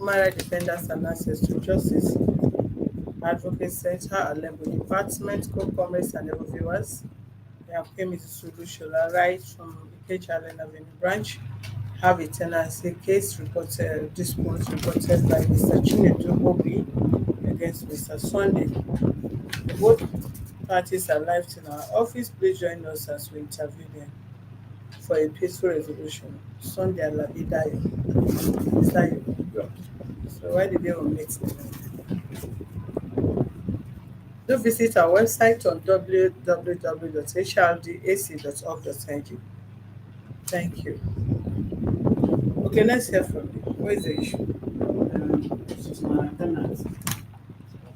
Human Rights Defenders and Access to Justice Advocate Center, Alebo Department, co-commerce and level viewers. I am Kemi Shola, right from Ikeja Allen Avenue branch. Have a tenancy case reported, dispute reported by Mr. Chinedu Obi against Mr. Sunday. Both parties are live in our office. Please join us as we interview them for a peaceful resolution. Sunday Alabi Dayo. Is that you? Yeah. So why did they omit them? Do visit our website on www.hrdac.org.ng. Thank you. Okay, let's hear from you. What is the issue? She's my tenant.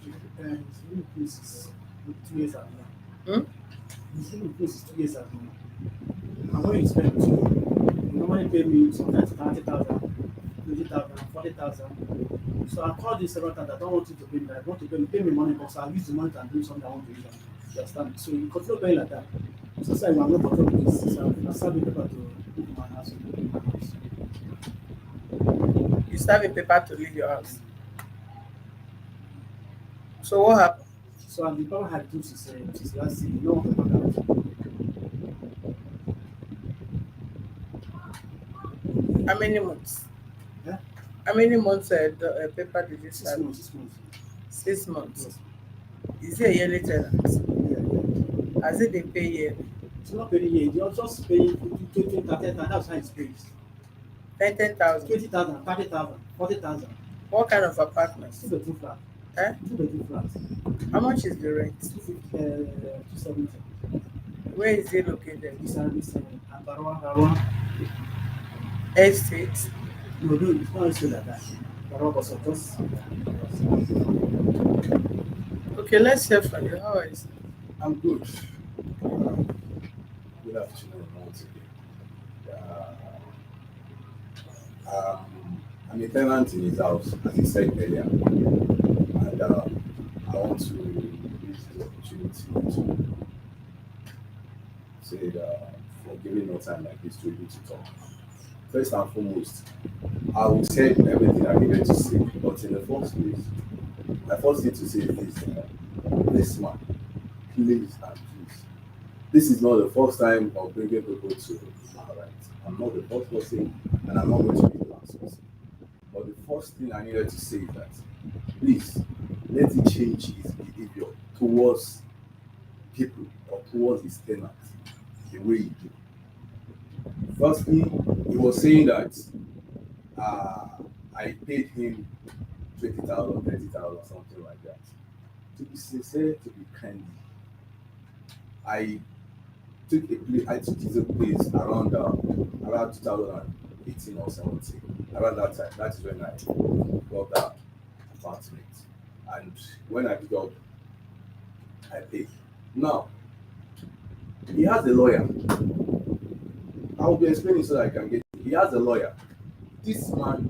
He's living places 2 years ago. He's living places 2 years ago. And when you spend, you normally pay me sometimes 30,000, 20,000, 40,000. So I called this several times. I don't want you to pay me. I want to pay me money, but so I'll use the money and do something I want to use. You understand? So you continue paying like that. So I said, I'm not control this. So I started paper to leave my house. You serve a paper to leave your house. So what happened? So the power had to say, last year, you know what about How many months? Yeah? How many months the paper did you 6 serve? months, 6 months. 6 months. Yes. Is it a yearly tenant? Yeah. Has it been paid yearly? It's not paying year. You're just paying 20, 30,000. That's how it's paid. 10,000. 20,000, 30,000, 40,000. What kind of apartments? 2 bedroom flat. Eh? 2 bedroom flat. How much is the rent? 270. Where is it located? This and Barawa. Estate. No, it's not so like that. Barawa was just. Okay, let's hear from you. How is it? I'm good. Good afternoon once again. I'm a tenant in his house, as he said earlier, and I want to use the opportunity to say that for giving no time like this to you to talk. First and foremost, I will say everything I needed to say, but in the first place, I first need to say this man, please and please. This is not the first time of bringing people to my right. I'm not the first person, and I'm not going to be the last person. But the first thing I needed to say is that, please, let it change his behavior towards people or towards his tenants the way he do. Firstly, he was saying that I paid him 20,000, 30,000, something like that. To be sincere, to be kind, I took his place around 2018 or 17. Around that time, that is when I got that apartment. And when I got, I paid. Now, he has a lawyer. I will be explaining so that I can get. He has a lawyer. This man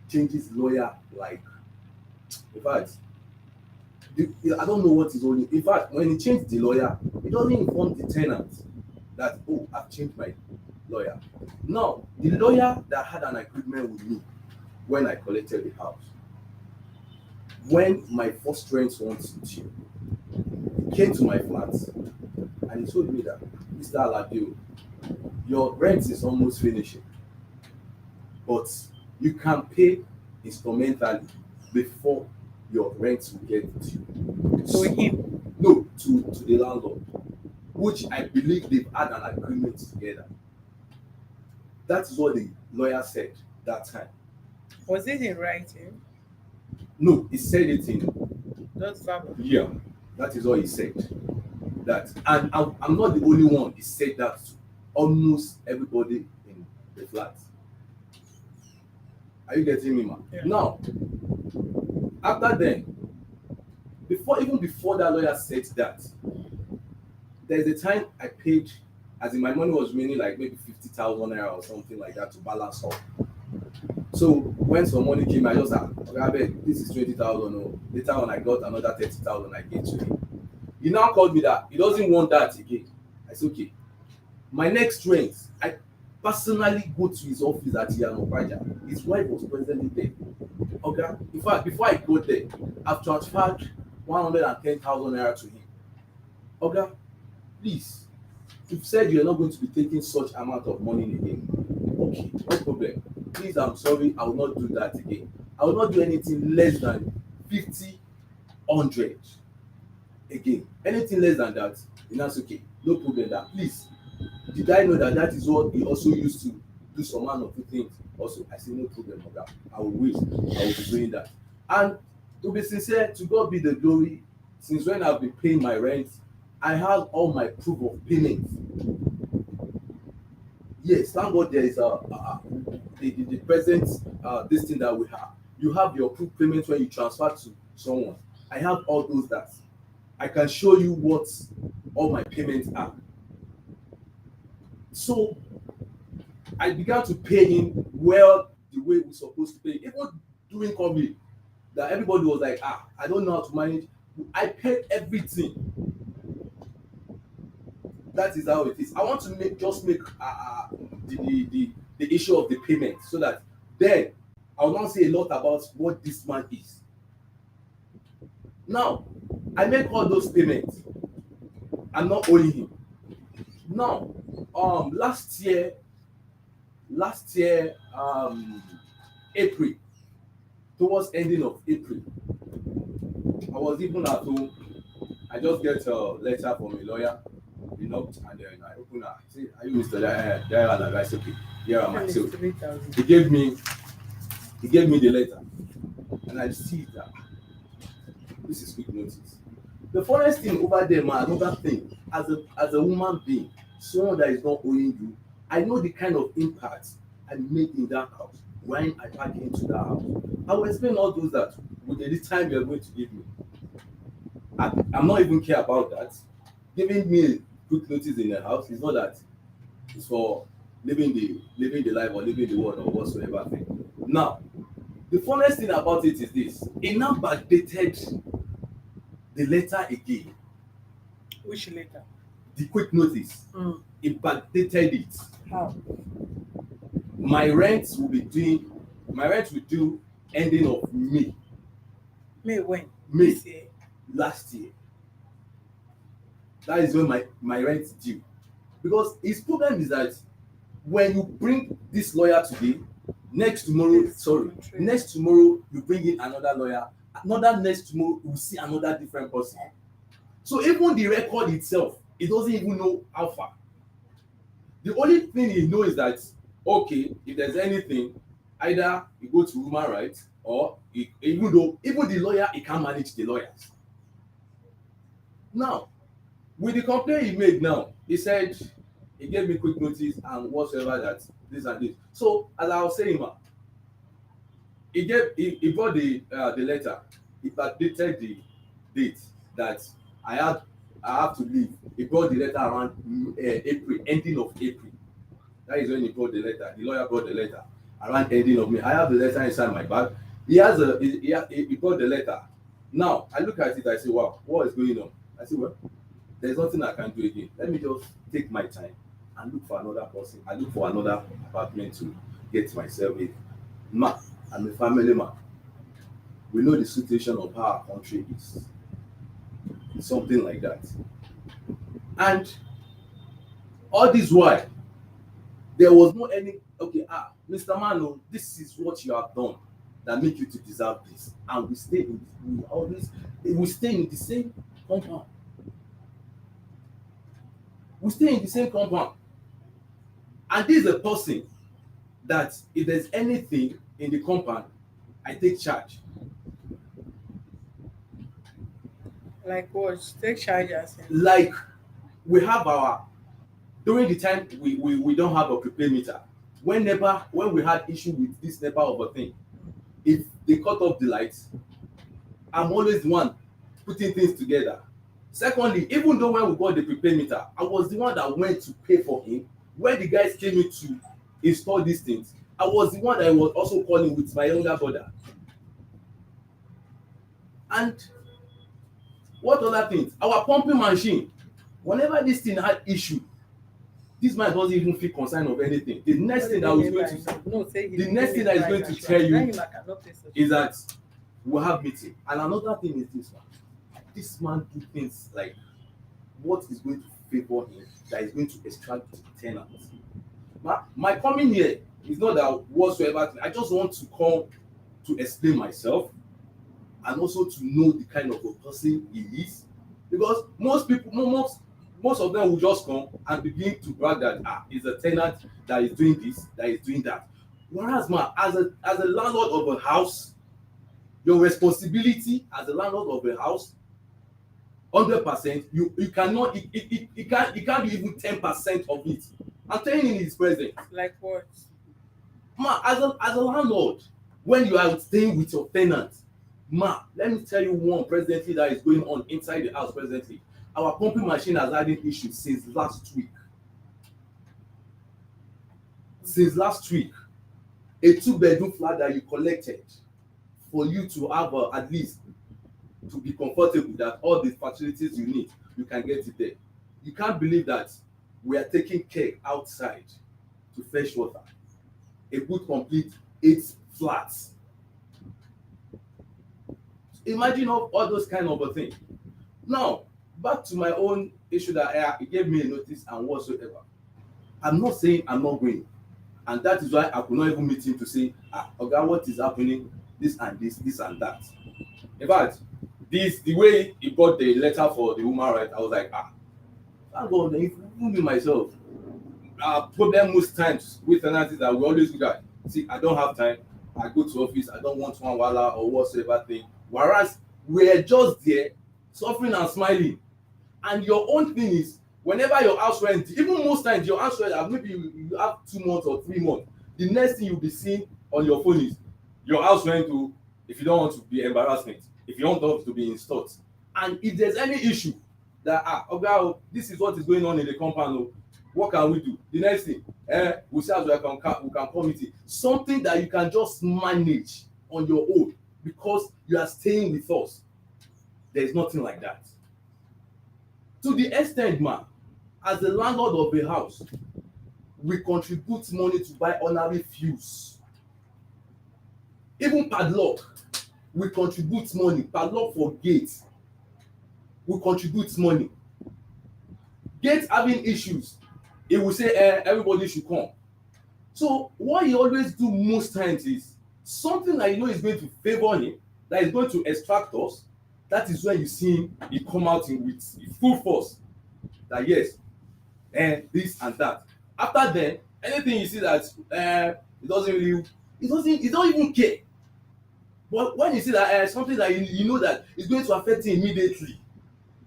changes lawyer like. In fact, I don't know what is only. In fact, when he changed the lawyer, he doesn't inform the tenant that, oh, I've changed my lawyer. Now, the lawyer that had an agreement with me when I collected the house, when my first rent was due, he came to my flat and he told me that, Mr. Aladio, your rent is almost finishing, but you can pay instrumentally before your rent will get due. To him? No, to the landlord, which I believe they've had an agreement together. That is what the lawyer said that time. Was it in writing? No, he said it in. Just verbal? Yeah, that is what he said. That, and I'm not the only one. He said that to almost everybody in the flat. Are you getting me, man? Yeah. Now, after then, even before that lawyer said that, there's a time I paid, as in my money was remaining like maybe 50,000 naira or something like that to balance up. So when some money came, I just said, okay, I beg, this is 20,000. Oh. Later on, I got another 30,000 I gave to him. He now called me that he doesn't want that again. I said, okay. My next rent, I personally go to his office at Yanopaja. His wife was presently there. Okay. In fact, before I go there, I've transferred 110,000 naira to him. Okay, please, you've said you're not going to be taking such amount of money again. Okay, no problem. Please, I'm sorry, I will not do that again. I will not do anything less than 50, 100 again. Anything less than that, then that's okay. No problem. That please, did I know that that is what he also used to do some amount of things? Also, I say no problem, Oga. I will wait. I will be doing that. And to be sincere, to God be the glory. Since when I've been paying my rent, I have all my proof of payment. Yes, thank God there is the present this thing that we have. You have your proof payment when you transfer to someone. I have all those that I can show you what all my payments are. So I began to pay him well the way we're supposed to pay. Even during COVID, that everybody was like, I don't know how to manage. I paid everything. That is how it is. I want to make the issue of the payment so that then I will not say a lot about what this man is. Now, I make all those payments. I'm not owing him. Now, last year, April, towards ending of April, I was even at home. I just get a letter from a lawyer. He knocked and then I open her. I say, "Are you Mr. Diara?" And I said, "Okay, here am I." It's So 3,000. he gave me the letter, and I see that this is quick notice. The funniest thing over there, man, another thing, as a woman being, someone that is not owing you, I know the kind of impact I made in that house when I pack into that house. I will explain all those that with the time you are going to give me. I'm not even care about that. Giving me a quick notice in the house is not that it's for living the life or living the world or whatsoever thing. Now, the funniest thing about it is this: it now backdated the letter again, Which later? the quick notice. Mm. It backdated it. How? My rent will due ending of May. May when? May This year. last year. That is when my rent is due. Because his problem is that when you bring this lawyer today, next tomorrow you bring in another lawyer, another next tomorrow you see another different person. So even the record itself, he doesn't even know how far. The only thing he knows is that, okay, if there's anything, either you go to human rights or even the lawyer, he can't manage the lawyers. Now, with the complaint he made now, he said he gave me quick notice and whatsoever that this and this. So as I was saying, he brought the letter. He backdated the date that I had I have to leave. He brought the letter around April, ending of April. That is when he brought the letter. The lawyer brought the letter around ending of May. I have the letter inside my bag. He brought the letter. Now I look at it. I say, wow, what is going on? I say, well, there's nothing I can do again. Let me just take my time and look for another person. I look for another apartment to get myself in. Ma, I'm a family man. We know the situation of how our country is. Something like that. And all this while, there was no any, okay, Mr. Mano, this is what you have done that make you to deserve this. And we stay in the same compound. We stay in the same compound. And this is a person that if there's anything in the compound, I take charge. Like what? Take charge as in. Like we have during the time we don't have a prepaid meter. When we had issue with this NEPA of a thing, if they cut off the lights, I'm always the one putting things together. Secondly, even though when we got the prepaid meter, I was the one that went to pay for him. When the guys came in to install these things, I was the one that was also calling with my younger brother. And what other things? Our pumping machine, whenever this thing had issue, This man doesn't even feel concerned of anything. The next What thing do that you was mean going by to no? Say the next thing that is going to tell Then you him I cannot pay such. is that we'll have meeting. And another thing is this man. This man do things like what is going to favor him that is going to extract the tenant. My coming here is not that whatsoever thing. I just want to come to explain myself and also to know the kind of a person he is. Because most people, most of them will just come and begin to brag that he's a tenant that is doing this, that is doing that. Whereas man, as a landlord of a house, your responsibility as a landlord of a house 100%, you cannot it can't be even 10% of it. I'm telling you in his presence. Like what? Ma, as a landlord, when you are staying with your tenant, ma, let me tell you one presently that is going on inside the house presently. Our pumping machine has had an issue since last week. Since last week, a 2-bedroom flat that you collected for you to have at least to be comfortable, that all the facilities you need, you can get it there. You can't believe that we are taking care outside to fetch water. A good complete 8 flats. Imagine all those kind of a thing. Now, back to my own issue that he gave me a notice and whatsoever. I'm not saying I'm not going. And that is why I could not even meet him to say, Oga, what is happening? This and this and that. In fact, the way he got the letter for the human right, I was like, thank God, even me myself. Problem most times with tenants is that we always look at, see, I don't have time, I go to office, I don't want one wala or whatsoever thing. Whereas we're just there, suffering and smiling. And your own thing is, whenever your house rent, even most times your house rent, maybe you have 2 months or 3 months, the next thing you'll be seeing on your phone is your house rent to, if you don't want to be embarrassment, if you don't want to be installed. And if there's any issue that Oga, this is what is going on in the compound, what can we do? The next thing, we say as we can call meeting. Something that you can just manage on your own because you are staying with us. There is nothing like that. To the extent, man, as the landlord of a house, we contribute money to buy ordinary fuels. Even padlock, we contribute money. Padlock for gates, we contribute money. Gate having issues, he will say everybody should come. So what he always do most times is something that you know is going to favor him, that is going to extract us. That is when you see him, he come out with full force that yes, and this and that. After then, anything you see that he doesn't really, he don't even care. But when you see that something that you know that is going to affect him immediately,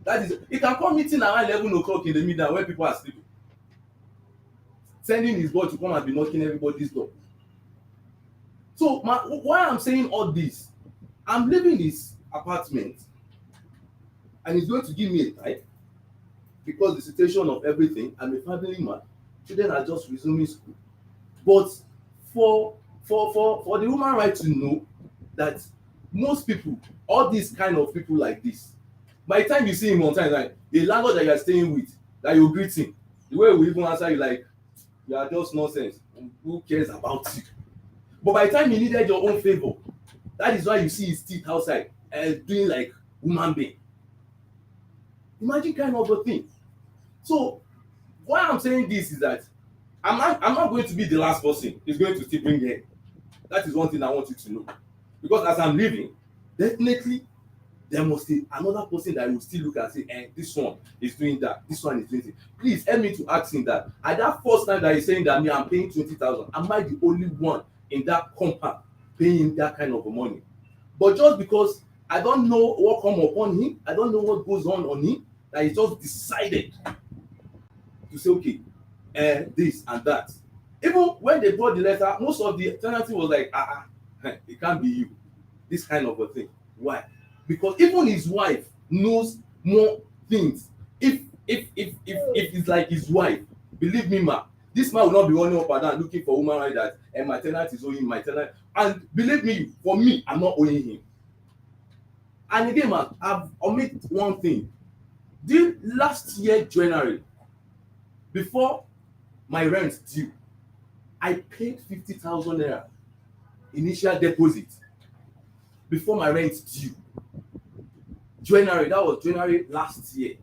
that is, he can come meeting around 11 o'clock in the midnight when people are sleeping, sending his boy to come and be knocking everybody's door. So why I'm saying all this, I'm living this apartment and he's going to give me a type because the situation of everything, I'm a family man, children are just resuming school. But for the human right to know that most people, all these kind of people like this, by the time you see him on time, like the landlord that you are staying with, that you greet him, the way we even answer you like, you are just nonsense, who cares about you? But by the time he needed your own favor, that is why you see his teeth outside and doing like human being. Imagine kind of a thing. So why I'm saying this is that I'm not going to be the last person he's going to still bring here. That is one thing I want you to know. Because as I'm leaving, definitely there must be another person that will still look and say, this one is doing that, this one is doing it. Please help me to ask him that. At that first time that he's saying that me, I'm paying 20,000, am I the only one in that compound paying that kind of money? But just because I don't know what come upon him, I don't know what goes on him, that he just decided to say, okay, this and that. Even when they brought the letter, most of the tenancy was like, it can't be you. This kind of a thing. Why? Because even his wife knows more things. If it's like his wife, believe me, ma, this man will not be running up and down looking for woman like that. And my tenant is owing my tenant. And believe me, for me, I'm not owing him. And again, man, I've omitted one thing. Last year, January, before my rent due. I paid 50,000 naira initial deposit before my rent due. January, that was January last year.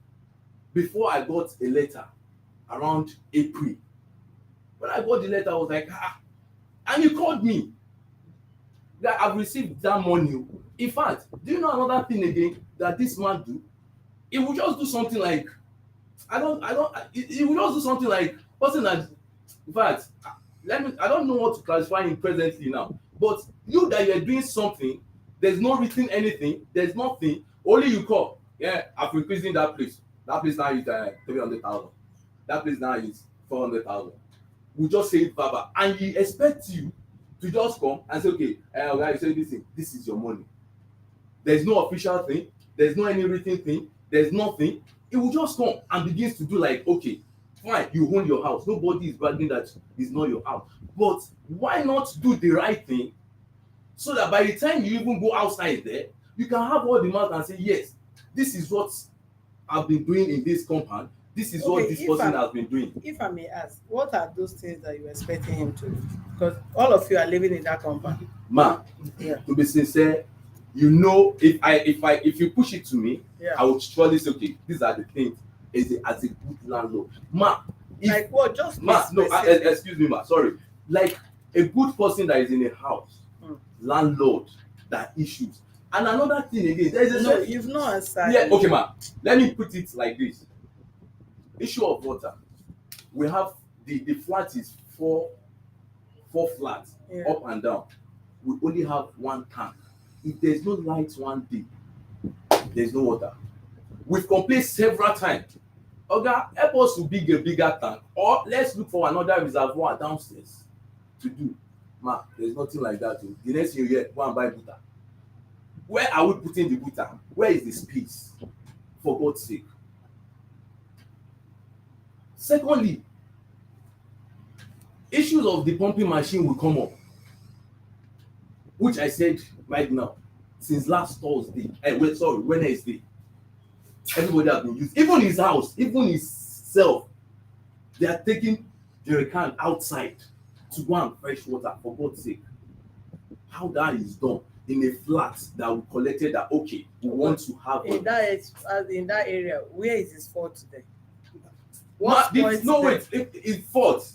Before I got a letter around April. When I got the letter, I was like, and you called me that I've received that money. In fact, do you know another thing again that this man do? He will just do something like, he will just do something like, person that, in fact, I don't know what to classify him presently now, but you that you're doing something, there's no written anything, there's nothing, only you call, yeah, I've increasing that place now is 300,000, that place now is 400,000. We just say it verbal, and he expects you to just come and say, okay, okay, you say this thing, this is your money. There's no official thing, there's no any written thing, there's nothing. It will just come and begins to do like, okay, fine, you own your house, nobody is bragging that it's not your house, but why not do the right thing so that by the time you even go outside there, you can have all the mouth and say, yes, this is what I've been doing in this compound, this is what this person has been doing. If I may ask, what are those things that you're expecting him to do? Because all of you are living in that compound. Ma, yeah. To be sincere, you know, if you push it to me, yeah. I would surely say, okay, these are the things as a good landlord. Ma, like what? Just ma, no, excuse me, ma, sorry. Like a good person that is in a house, landlord that issues. And another thing again, there's a no, you've not answered. Yeah, okay, ma. Let me put it like this. Issue of water. We have the flat is four flats, up and down. We only have one tank. If there's no light one day, there's no water. We've complained several times. Oga, help us to build a bigger tank, or let's look for another reservoir downstairs to do. Ma, there's nothing like that. The next thing you hear, go and buy butter. Where are we putting the butter? Where is the space? For God's sake. Secondly, issues of the pumping machine will come up, which I said right now, since last Thursday, Wednesday. Everybody has been using, even his house, even his self, they are taking the can outside to go and fetch water, for God's sake. How that is done in a flat that we collected that, okay, we want to have in that area, where is his fault today? It's fault.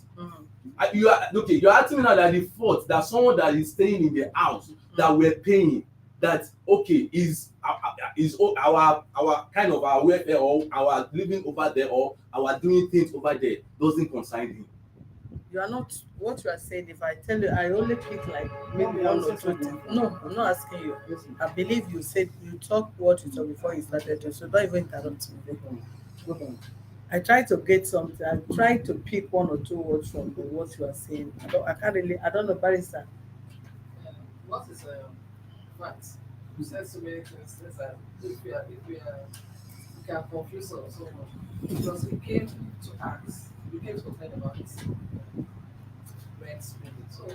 You are asking me now that the fault that someone that is staying in the house that we're paying, that okay is our kind of our welfare or our living over there or our doing things over there doesn't concern him. You are not what you are saying. If I tell you, I only pick like maybe one or two things. No, I'm not asking you. I believe you said you talked what you talked before you started, so don't even interrupt me. I try to get something. I try to pick one or two words from what you are saying. I don't know, barrister. What is fact? You said so many things that if we can confuse us so much. Because we came to ask, we came to complain about this rent spending. So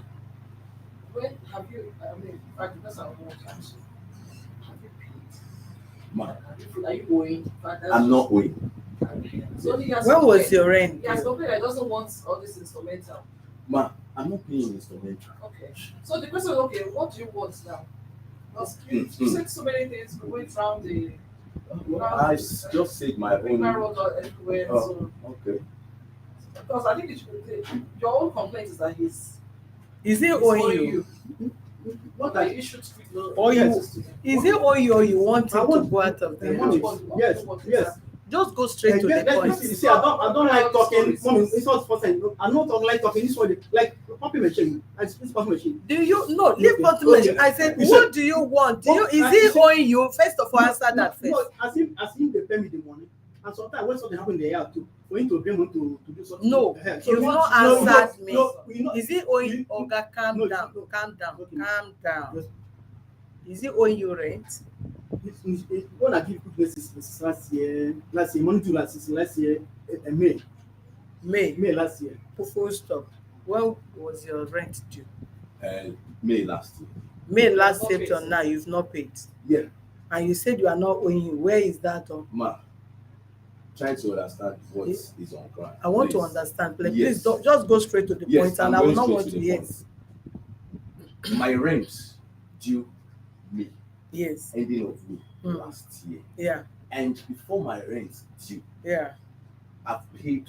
when have you, in fact, because I want to ask you, have you paid? Are you owing? I'm not owing. So when was your rent? He has complained that he doesn't want all this instrumental. Ma, I'm not paying instrumental. Okay. So the question is, okay, what do you want now? Because you said so many things, we went around the... I just said my own... everywhere. Okay. Because I think your own complaint is that he's... Is he owing you? What are you should speak? Or you? Is he owing you or you want him to go out of there? Yes. Just go straight to the point. See, I don't like talking. It's not possible. I'm not like talking this way. Like pumping machine. This pumping machine. Do you no leave pumping machine? I said, what do you want? Is he owing you? First of all, answer that first. No, as if they pay me the money. And sometimes when something happens in the year too, for him to be able to do something. No, so you've not answered me. No, is he owing you? Oga, calm down. Calm down. Is he owing you rent? When I give goodness last year, money to last year, May last year. Full stop. When was your rent due? May last year. May last year till now, you've not paid. Yeah. And you said you are not owing you. Where is that on? Ma, trying to understand what Yes. is on ground. I want to Please. understand. Please, Yes. please don't just go straight to the Yes, point, and I'm I will going not straight want to to the hear. point. My rent due me Yes. ending of May Mm. last year, Yeah. and before my rent due, Yeah. I've paid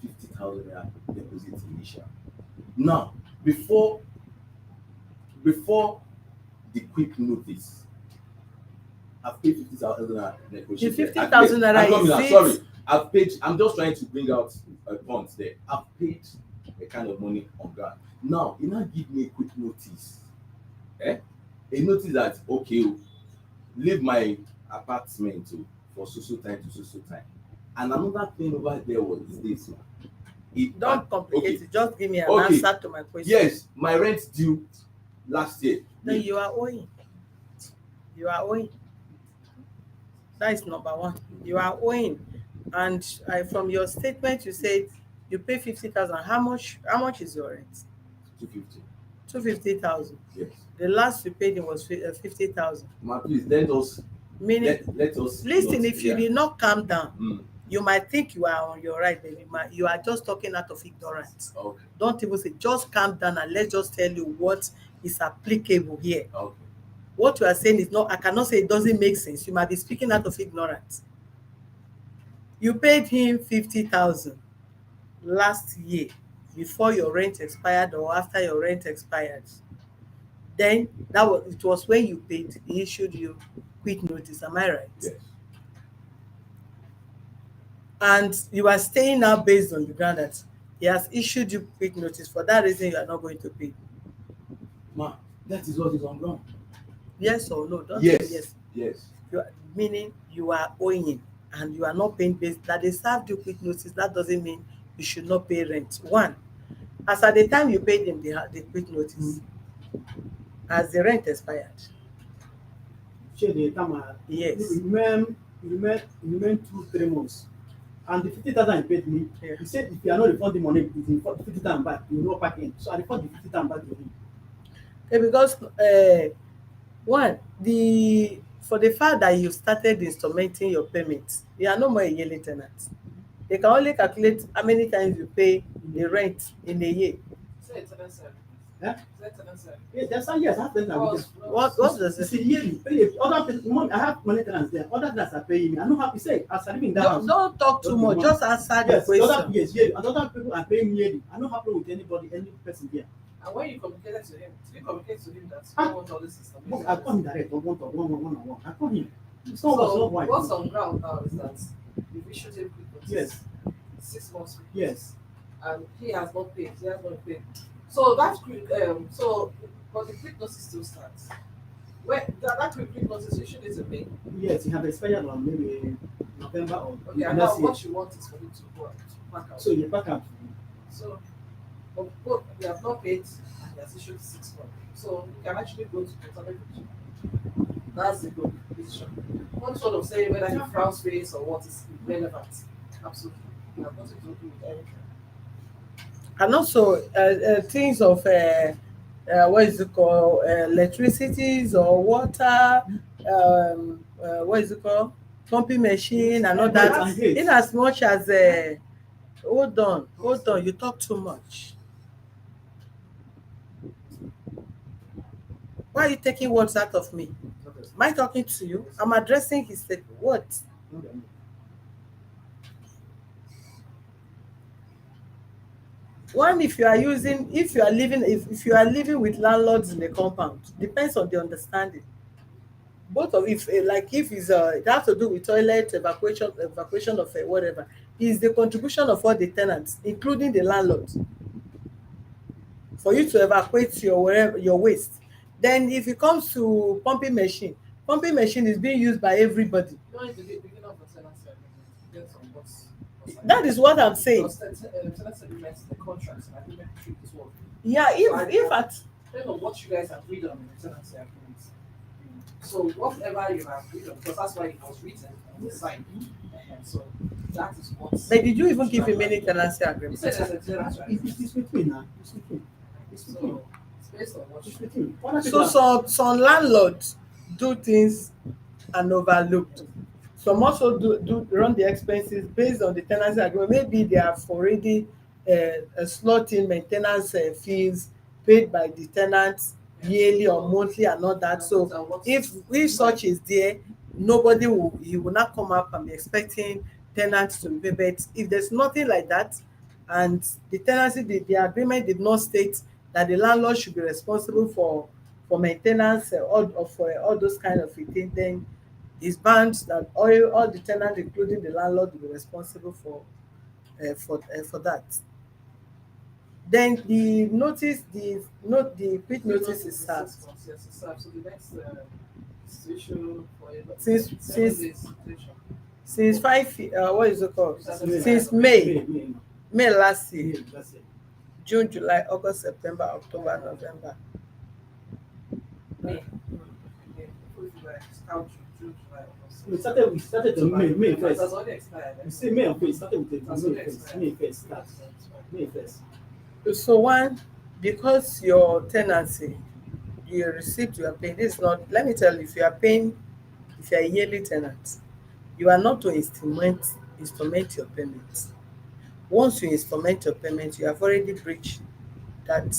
50,000 naira deposit initial. Now, before the quick notice, I've paid 50,000 naira The negotiated. 50,000 naira, I'm coming is now, it? sorry. I've paid. I'm just trying to bring out a point there. I've paid a kind of money on ground. Now, you now give me a quick notice. A notice that okay, leave my apartment for so time to so time. And another thing over there was this one. Don't complicate Okay. it. Just give me an Okay. answer to my question. Yes, my rent due last year. Then you are owing. You are owing. That is number one. You are owing. And from your statement, you said you pay 50,000. How much? How much is your rent? 250. 250,000. Yes. The last you paid him was 50,000. Ma, please let us Meaning, let us listen. not, If you did not calm down, Mm. you might think you are on your right, but you are just talking out of ignorance. Okay. Don't even say. Just calm down and let's just tell you what is applicable here. Okay. What you are saying is not. I cannot say it doesn't make sense. You might be speaking out of ignorance. You paid him 50,000 last year before your rent expired or after your rent expired. Then it was when you paid, he issued you quick notice. Am I right? Yes. And you are staying now based on the ground that he has issued you quick notice. For that reason, you are not going to pay. Ma, that is what is on ground. Yes or no? Don't Yes. say yes. Yes. Meaning you are owing and you are not paying based that they served you quick notice. That doesn't mean you should not pay rent. One, as at the time you paid them the quick notice, as the rent expired. Share the time. Yes. Remain 2-3 months. And the 50,000 you paid me, Yeah. he said if you are not refunding money, it is 50,000 back. You will not pack in. So I refund the 50,000 back to him. Okay, because one, for the fact that you started instrumenting your payments, you are no more a yearly tenant. They can only calculate how many times you pay the rent in a year. Say tenant service. Yeah? Say tenant service. Yes, there's some years I have tenants with them. What does It's it? a yearly. Other people, I have money tenants there. Other tenants are paying me. I know how you say. As I live in that house. Don't talk too Okay, much. ma'am. Just answer the Yes, question. yearly. And other people are paying me yearly. I don't have problem with anybody, any person there. And when you communicated to him, did you communicate to him that you Ah. don't want all this system? I call him direct, one on one. I call him. It's So not one. what's on ground now is that you've issued him quick notice. Yes. 6 months. quick Yes. notice, and he has not paid. He has not paid. So that quick, but the quick notice still stands. When that quick notice, you should need to pay. Yes, he have expired on maybe November or Okay, and now what you want is for him to go out, to pack out. So you back up. So, but we have not paid, and he has issued 6 months. So you can actually go to the That's the good decision. Not sort of saying whether he frowns face or what is relevant. Absolutely. You have nothing to do with anything. And also things of what is it called, electricities or water, what is it called, pumping machine and all that. In as much as hold on, you talk too much. Why are you taking words out of me? Am I talking to you? I'm addressing his words. One, if you are living with landlords in the compound, depends on the understanding. Both of if it's it has to do with toilet evacuation of whatever, is the contribution of all the tenants, including the landlord, for you to evacuate your waste. Then if it comes to pumping machine is being used by everybody. You know, in the beginning of the tenancy agreement, you get some what's That is what I'm saying. Tenancy agreement is the contracts and agreement treat is what. Yeah, if at Depending on what you guys agreed on in the tenancy agreement. So whatever you have agreed on, because that's why it was written and signed. So that is what. But did you even give him any tenancy You agreement? said there's a tenancy agreement. It's between now. It's between. So it's based on what It's you. between. So some landlords do things and overlooked. some also do run the expenses based on the tenancy agreement. Maybe they have already slot in maintenance fees paid by the tenants yearly or monthly and all that. So if such is there, nobody will, he will not come up and be expecting tenants to pay. But if there's nothing like that, and the tenancy, the agreement did not state that the landlord should be responsible for maintenance or for all those kind of things, then it's bound that all the tenants, including the landlord, will be responsible for that. Then the notice, the quick notice is served. Yes, it's served. So the next situation for a Since- 7 days situation. Since what is it called? Since Since May, May last year, that's it. June, July, August, September, October, November. May. Okay. If you like, count June, July, August. We started on May It has 1st. already expired. We say May and 1st, started with the That's May already 1st. expired. May 1st start. May 1st. So one, because your tenancy, your receipt you are paying, this is not, let me tell you, if you are paying, if you are a yearly tenant, you are not to instrument your payment. Once you instrument your payment, you have already breached that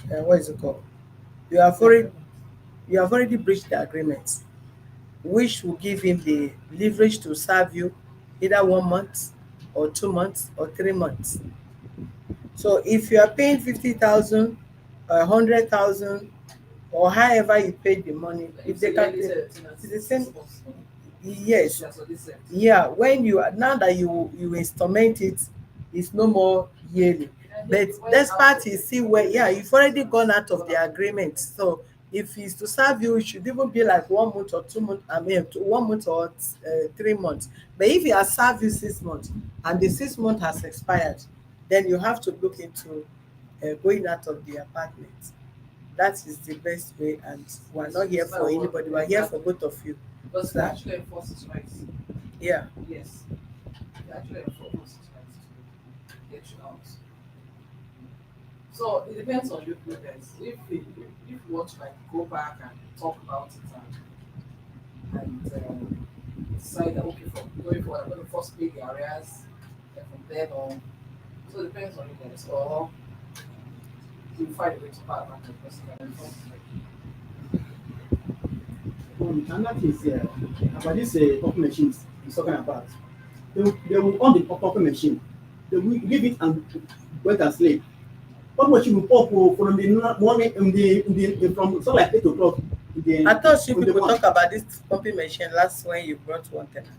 what is it called? You have already breached the agreement, which will give him the leverage to serve you either 1 month or 2 months or 3 months. So if you are paying 50,000 or 100,000 or however you paid the money, if they can, it's the same. Yes, yeah. When you are, now that you instrument it, it's no more yearly. But despite is still where, yeah, you've already gone out of the agreement. So if it's to serve you, it should even be like 1 month or 2 months. I mean, 1 month or 3 months. But if it has served you 6 months and the 6 month has expired, then you have to look into going out of the apartment. That is the best way, and we're not here for anybody. We're here for both of you. But it actually enforces rights. Yeah. Yes. It actually enforces rights to get you out. So it depends on you guys. If you want to like go back and talk about it and decide that okay, from going forward, I'm going to first pay the arrears, and from then on. So it depends on you guys. Or you find a way to part back the person and then Another thing is about this coffee machines he's talking about. They will on the coffee machine. They will give it and wait and sleep. Coffee machine will pop from the morning from so like 8 o'clock. I thought you people talk about this pumping machine last when you brought one tenant.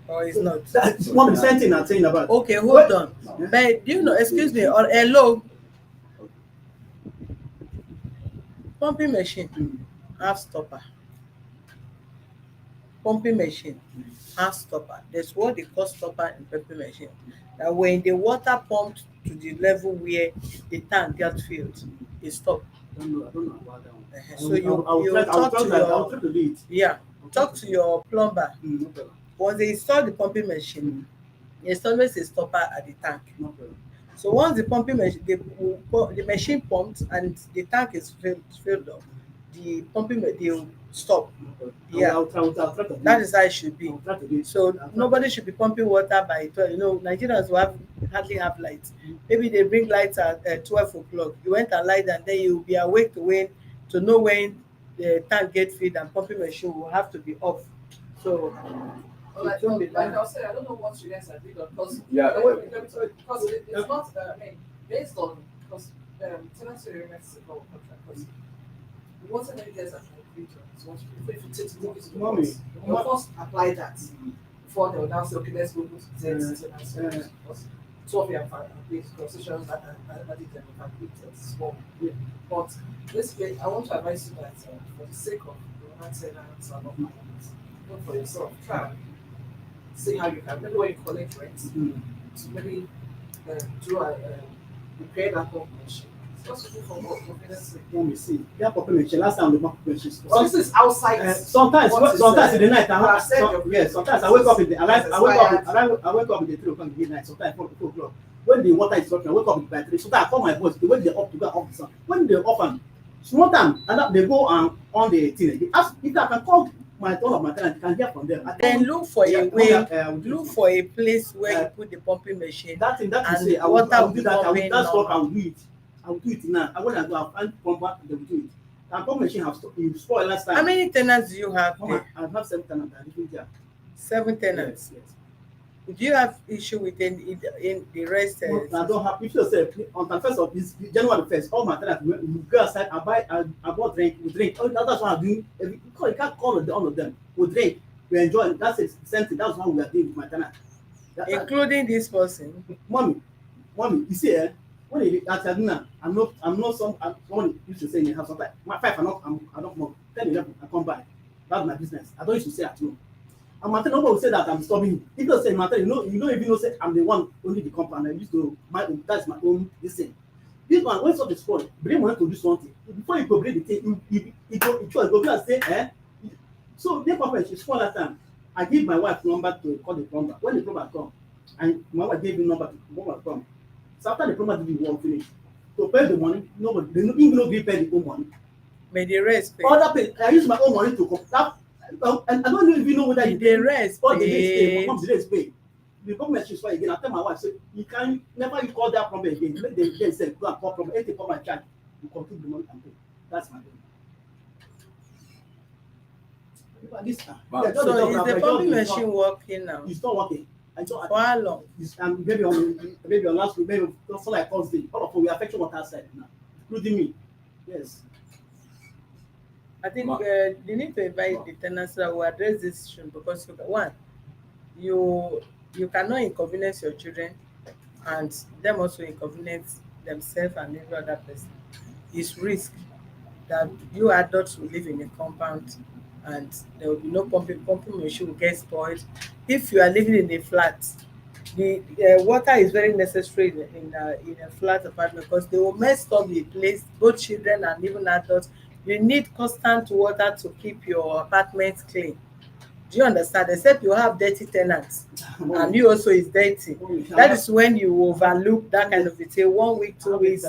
Or it's not? That's one of the same thing I'm saying about. Okay, hold on. But do you know, excuse me, or hello? Pumping machine have stopper. Pumping machine have stopper. There's what they call stopper in pumping machine. That when the water pumped to the level where the tank gets filled, it stop. I don't know about that one. So you talk to your, yeah, talk to your plumber. Okay. Once they install the pumping machine, there's always a stopper at the tank. Okay. So once the pumping machine, the machine pumps and the tank is filled up, the pumping they will stop. Yeah, I'll try to do that it. is how it should be. I'll try to do it. So nobody should be pumping water by 12. You know, Nigerians will hardly have lights. Maybe they bring lights at 12 o'clock. You went and light, and then you will be awake to know when the tank gets filled, and pumping machine will have to be off. So Well, like, it won't be like bad. I said, I don't know what you guys agreed on because Yeah, because it's not. I mean, based on because tenancy agreement is a contract. Because what some of you guys have agreed on is what if you take to look into the Mommy, courts, you first apply that before they will now say okay, let's go to the tenancy agreement because two of you have agreed concessions that are did them have agreed as well. But basically, I want to advise you that for the sake of the tenants and of finance, not for yourself, try and see how you can maybe when you collect rent to maybe do a repair that pump machine. It's just looking for what confidence. Let me see. That coffee machine. Last time the coffee machine. So this is outside. Sometimes in the night, Yes, sometimes I wake up in the I wake up in the 3 o'clock in the night. Sometimes 4 o'clock. When the water is working, I wake up by 3. Sometimes I call my boss. When they off to go off the sun. When they off and small time, and they go on the thing. They ask if I can call my all of my tenants can hear from them. I Then told look for yeah, a way, we do look it. for a place where you Uh, put the pumping machine that you and say, water I will will be do that. pumping That's what I normal. will do it. I will do it now. I when I go, I'll find plumber, they will do it. And pump machine have you spoiled last How time. many tenants do you have Mama, there? I have 7 tenants. I live there. 7 Yes, tenants. yes. Do you have issue with in the rest? No, I don't have. If you say on the first of this January 1st, all my tenants will go outside. I bought drink. We drink. Oh, that's what I do. Because you can't call all of them. We drink. We enjoy. That's it. Same thing. That's what we are doing with my tenants. Including this person? Mommy, you see, when you at dinner, I'm not some. Someone used to say in the house sometimes. My 5, I'm not more. 10, 11, I come by. That's my business. I don't used to say at home. And Martin, nobody will say that I'm disturbing you. People say, Martin, you don't even know, say, I'm the one only the compound. I used to, that's my own, this thing. This one, when something spoil, bring money to do something. Before you go bring the thing, go and say, eh? So, the purpose is for that time. I give my wife number to call the plumber. When the plumber come, and my wife gave me number to the plumber come. So, after the plumber did the work finish, to pay the money, nobody, they don't even know they pay the own money. May the rest pay. Other pay, I use my own money to come. And I don't even know whether Did the rest or the next day, pay? but the next day, the government should again. I tell my wife, say, you can never you call that problem again. Let them say, go and call problem. Anything for my charge, you complete the money and pay. That's my thing. But this time, Wow. yeah, So is the pumping machine working now? it's not working. I For don't. how long? Maybe on last week, maybe also like Thursday. All of us we are affecting water side now, including me. Yes. I think Ma- you need to invite the tenants that will address this issue because one, you you cannot inconvenience your children and them also inconvenience themselves and every other person. It's risk that you adults will live in a compound and there will be no pumping machine will get spoiled. If you are living in a flat, the water is very necessary in a flat apartment because they will mess up the place, both children and even adults. You need constant water to keep your apartment clean. Do you understand? Except you have dirty tenants and you also is dirty. That is when you overlook that kind of it. Say 1 week, 2 weeks,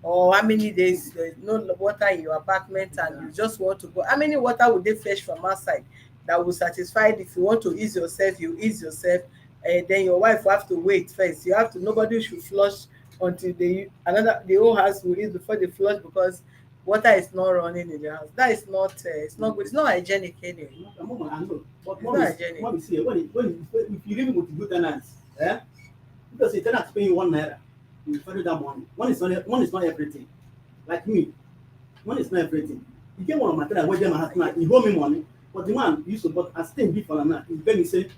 or how many days there is no water in your apartment and you just want to go. How many water would they fetch from outside that will satisfy it? If you want to ease yourself, you ease yourself. And then your wife will have to wait first. You have to nobody should flush until the whole house will ease before they flush because water is not running in the house. That is not it's not good. It's not hygienic anyway. I know. But It's not hygienic. mom is here. If you live with good tenants, eh? Because the tenant paying 1 naira, you follow that money. One is not everything. Like me, one is not everything. You get one of my tenants where them has now, he owe me money, but the man used to but I still give for now. He beg me say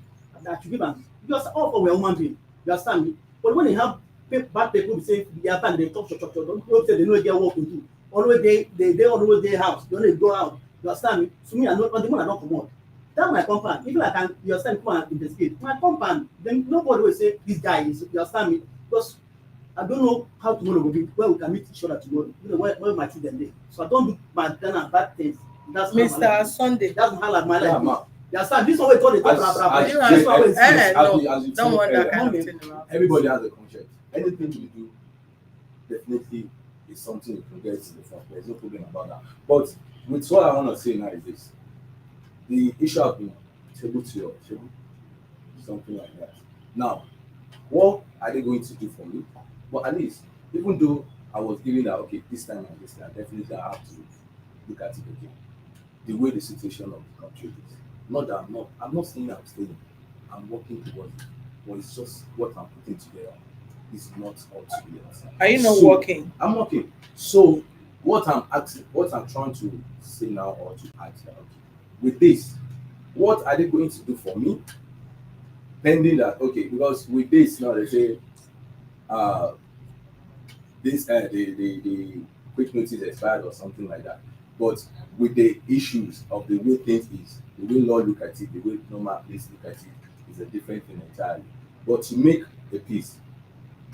that you give him because all for we are human being. You understand me? But when you have bad people who say the other they talk don't say they know get work to do. Always they always their house. They only go out. You understand me? So me I know the one I don't come out. That my compound. Even I can you understand come and investigate. My compound, then nobody will say this guy is you understand me? Because I don't know how tomorrow will be where we can meet each other tomorrow. You know where my children dey. So I don't do my tenant bad things. That's how my Mr. life. Sunday. That's how like my Yeah, life. ma. You understand? This one we call the talk As- blah blah as- blah. You This one we have- see. no, as you don't said want that earlier, kind of Mommy, thing around. everybody has a conscience. Anything you do definitely is something you can get to the front. There's no problem about that. But with what I want to say now is this: the issue has been table to your table, something like that. Now, what are they going to do for me? But at least, even though I was giving that okay, this time and this time, definitely I have to look at it again. The way the situation of the country is. Not that I'm not saying I'm staying. I'm working towards it. But it's just what I'm putting together is not up to yet. Are you not So, working? I'm working. So what I'm trying to say now or to ask now, okay, with this, what are they going to do for me? Pending that, okay, because with this now they say uh this the quick notice expired or something like that. But with the issues of the way things is, the way law look at it, the way normal police look at it is a different thing entirely. But to make a peace,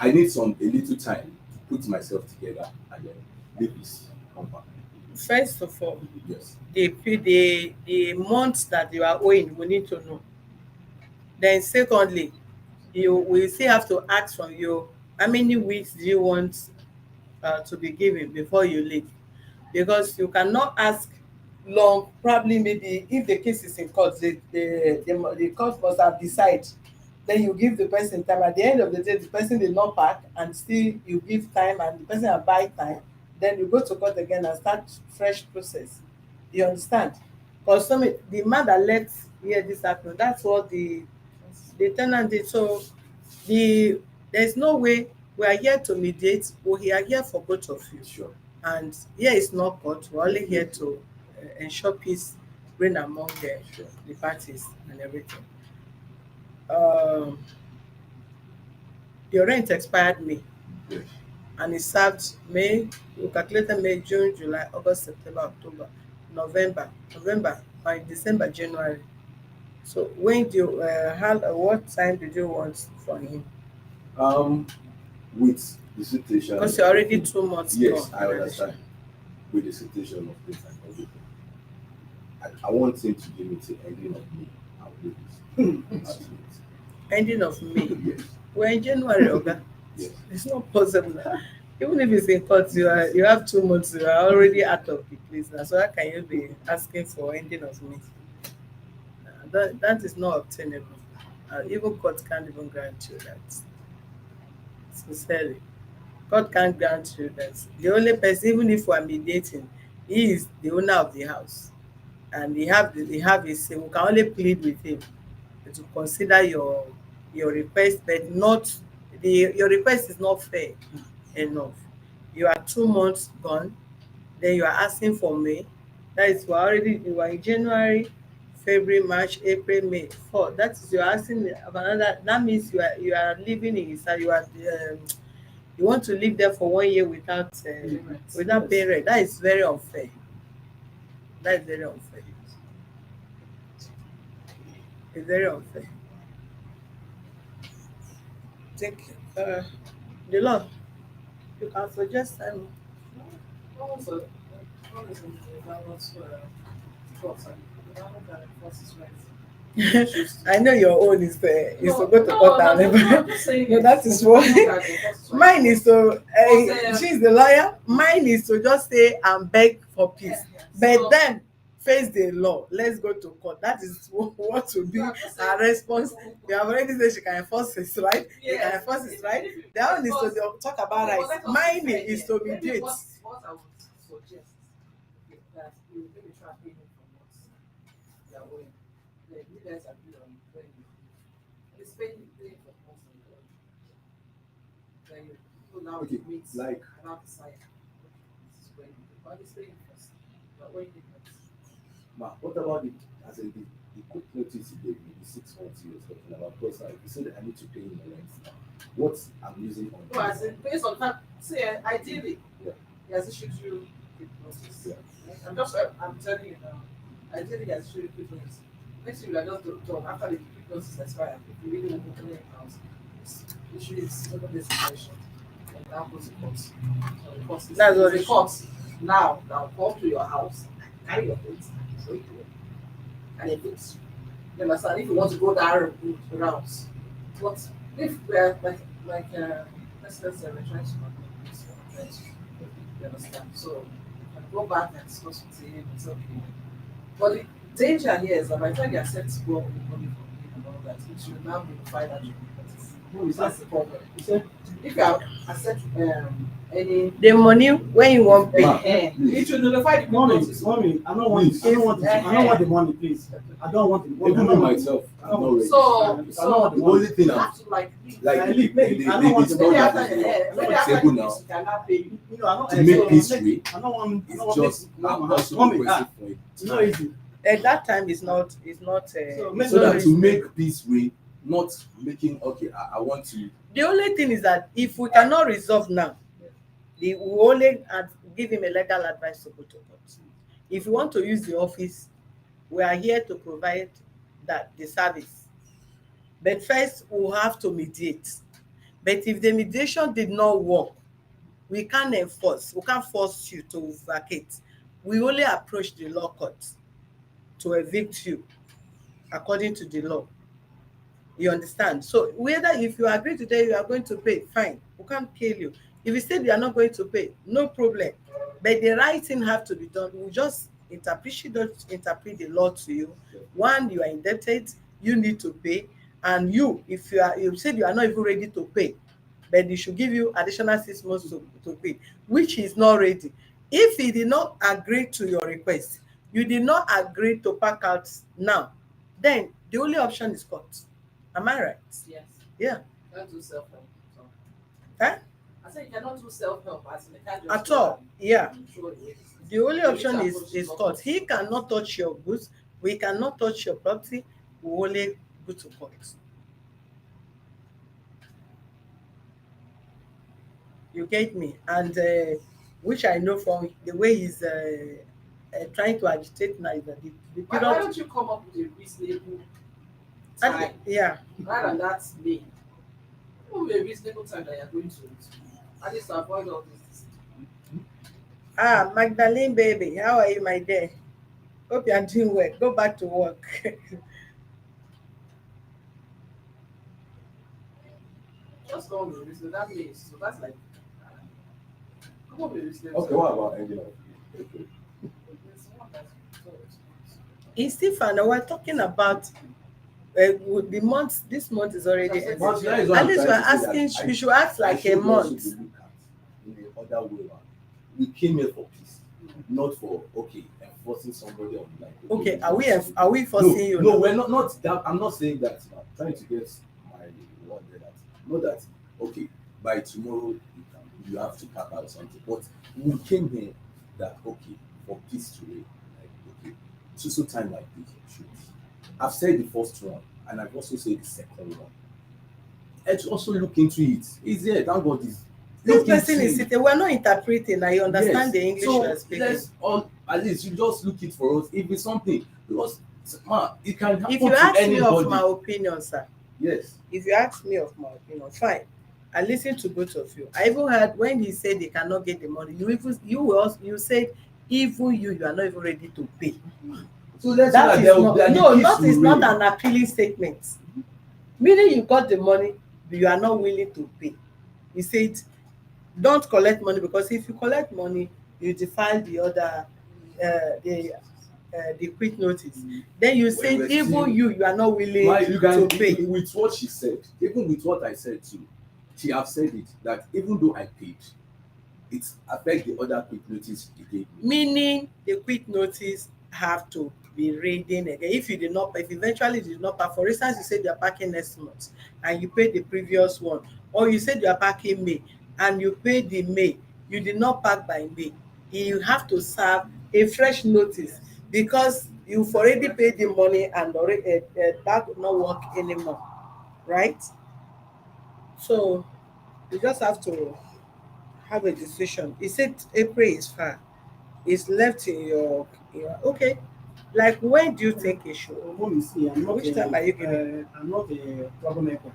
I need a little time to put myself together and then leave this compound. First of all, Yes. the months that you are owing, we need to know. Then secondly, you will still have to ask from you how many weeks do you want to be given before you leave, because you cannot ask long. Probably maybe if the case is in court, the court must have decided. Then you give the person time. At the end of the day, the person did not pack, and still you give time, and the person will buy time. Then you go to court again and start fresh process. You understand? Because the man that let hear this happen, that's what the tenant did. So there's no way. We are here to mediate. We are here for both of you. Sure. And here is not court. We're only here to ensure peace reign among Sure. the parties and everything. Um, your rent expired May, Yes. and it served May. We calculated May, June, July, August, September, October, November, and December, January. So when do you, what time did you want for him? Um, with the situation. Because you're already 2 months Yes, gone I already. understand. With the situation of things and everything. I want him to give me the ending of me. I'll do this. That's it. Ending of May. Yes. We're in January, Oga. Yes. It's not possible. Even if it's in court, you have 2 months, you are already out of the place now. So how can you be asking for ending of May? That is not obtainable. Even court can't even grant you that. Sincerely. God can't grant you that. The only person, even if we are mediating, he is the owner of the house. And he have his say. We can only plead with him to consider your request, but not your request is not fair enough. You are 2 months gone, then you are asking for May. That is, you are in January, February, March, April, May, 4. That is, you are asking of another. That means you are living in his house. You want to live there for 1 year without paying rent. That is very unfair. That is very unfair. It's very unfair. Think the law. You can suggest time. Also, one is in the balance courts and the balance that enforces rights. I know your own is to No, go to no, court no, and no, no, I'm just saying no, that is what mine is to she's the lawyer. Mine is to just say and beg for peace. But So, then face the law. Let's go to court. That is what will be her response. You have already said she can enforce his right. You can enforce his right. The other one is to talk about rights. Mine is to mediate. What I would suggest is that you maybe try paying from what you are owing. Then you guys agree on when you it's paying for most of the then you go now Okay, to meet like- and now decide this is when you do. But it's paying first. But when you do first. Ma, what about as in the quick notice he gave me, the 6 months he was talking about? Because like he said, I need to pay him the rent now. What I'm using on No, as in based on fact, see, ideally, Yeah. he has issued you the notice. Yeah. Right? I'm telling you now, ideally, he has issued you the notice. Next thing you are just done after the notice expires. If you really want to clear accounts, issue is open this situation. And now go to court. So the court is That's what the it court now come to your house, carry your things, so you do it. And it fits. You understand? If you want to go that route, what if we're let's say we're trying to control this one, right? You understand? So you can go back and discuss with him, it's okay. But the danger here is that by the time you accept to go with money from him and all that, it should now notify that you No, is that's that the problem. you said? If you have accept any The money when you want pay. it should notify the Mommy, notice. mommy, I don't want Please. I don't want the, I don't want the money, please. I don't want the money. Even me myself, I'm not ready. So the only thing you I'm have to like I leave, maybe, I don't want the the maybe money. after on the table maybe now after you cannot pay. You know, I don't to make peace way. I don't want It's just I'm also mommy, requesting for it. it's not easy. At that time is not So, it's So not that to reasonable. make peace way, not making okay, I want to The only thing is that if we cannot resolve now, we only give him a legal advice to go to court. If you want to use the office, we are here to provide the service. But first, we'll have to mediate. But if the mediation did not work, we can't enforce. We can't force you to vacate. We only approach the law court to evict you according to the law. You understand? So whether if you agree today you are going to pay, fine. We can't kill you. If you say you are not going to pay, no problem. But the right thing have to be done. We just interpret. She don't interpret the law to you. One, you are indebted, you need to pay, and if you said you are not even ready to pay, but they should give you additional 6 months to pay, which is not ready. If he did not agree to your request, you did not agree to pack out now, then the only option is court. Am I right? Yes. Yeah. Can't do self help. So. Eh? I said you cannot do self help as in you can't just At all. Yeah. show the way. The only You option need to is approach the is law court. court. He cannot touch your goods. We cannot touch your property. We only go to court. You get me? And which I know from the way he's trying to agitate now is that the Why period. don't you come up with a reasonable And, time yeah. rather than that May? What will be a reasonable time that you're going to at least to avoid all this? Magdalene baby, how are you, my dear? Hope you are doing well. Go back to work. Just come with a reasonable that means so that's like come up with a reasonable Okay, time. what about ending of April? It's not that- so It's Stefan, we're talking about the month. This month is already ended. But that is what At I'm least trying we're to say, asking, that we should ask I like a should also month. be looked at in the other way around. We came here for peace, not for enforcing somebody on like. Okay, are we forcing you? No, now? we're not that. I'm not saying that. I'm trying to get my word there. That not that okay. By tomorrow you have to pack out something. But we came here that okay for peace today. Like okay, so time like this should. I've said the first one, and I've also said the second one. Let's also look into it. It's there. Thank God. This Person is sitting. We're not interpreting. I understand the English so you are speaking. let's all at least you just look it for us. If it's something because man, it can happen If you to ask anybody. me of my opinion, sir, Yes. if you ask me of my opinion, fine. I listen to both of you. I even heard when he said they cannot get the money. You said even you are not even ready to pay. So let's That is there not the no, peace that will is not reign. an appealing statement. Meaning you got the money, but you are not willing to pay. You said don't collect money because if you collect money, you defile the other the quit notice. Then you said we're even still- you are not willing You can to pay. with what she said, even with what I said too, she have said it that even though I paid, it affect the other quick notice you gave me. Meaning the quit notice have to be reading again. If you did not, if eventually you did not pack, for instance, you said you are packing next month and you paid the previous one, or you said you are packing May and you paid the May, you did not pack by May, you have to serve a fresh notice because you've already paid the money and already that will not work anymore, right? So you just have to have a decision. He said April is far. It's left in your okay. Like when do you think it should? Mom, you see, Which time are you giving? I'm not a troublemaker.